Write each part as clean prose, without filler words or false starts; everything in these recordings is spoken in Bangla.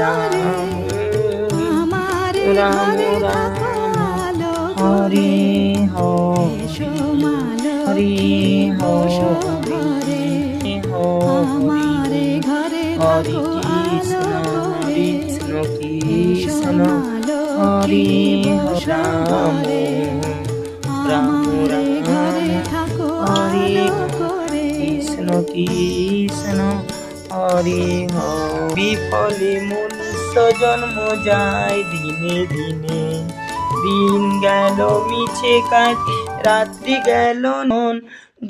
রাম রাম রাম হরি হরি হরি হরি হরি কৃষ্ণ কৃষ্ণ হরি রাম রাম রাম হরি কৃষ্ণ কৃষ্ণ হরি বিফলে মনুষ্য জন্ম যায় দিনে দিনে দিন গেল মিছে কাজ রাত্রি গেল নন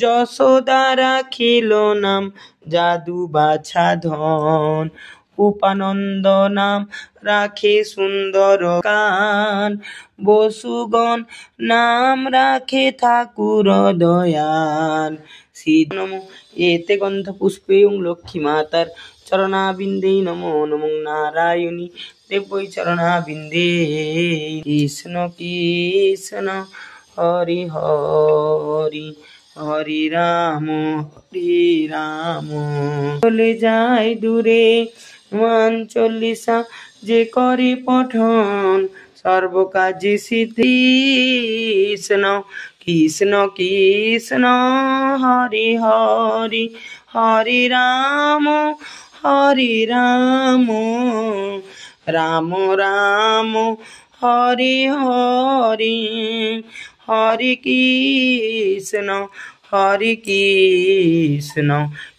যশোদা রাখিল নাম জাদু বাছা ধন উপানন্দ নাম রাখে সুন্দর কান বসুগণ নাম রাখে ঠাকুর দয়াল শ্রী নমো এতে গন্ধ পুষ্পে লক্ষ্মী মাতার চরণাবিন্দে নমো নমো নারায়ণী দেবৈ চরণাবিন্দে কৃষ্ণ কৃষ্ণ হরি হরি হরি রাম চলে যায় দূরে মান চল্লিশা যে করে পঠন সর্বকাজে সিদ্ধি কৃষ্ণ কৃষ্ণ কৃষ্ণ হরি হরি হরি রাম রাম রাম হরি হরি হরি কৃষ্ণ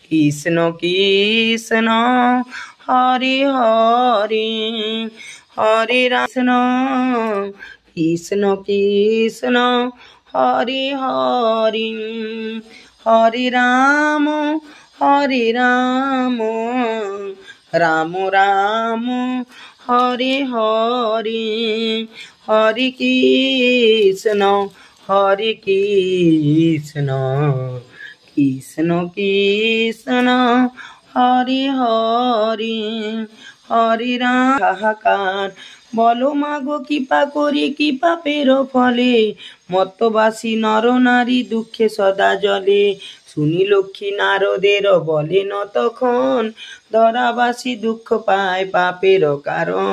কৃষ্ণ কৃষ্ণ হরি হরি হরি রাম কৃষ্ণ কৃষ্ণ হরি হরি হরি রাম রাম রাম হরি হরি হরি কৃষ্ণ কৃষ্ণ কৃষ্ণ হরি হরি হরি রাম হাহাকার বলো মাগো কৃপা করি কি পাপের ফলে মত্তবাসী নর নারী দুঃখে সদা জলে শুনি লক্ষ্মী নারদের বলেন তখন ধরাবাসী দুঃখ পায় পাপের কারণ।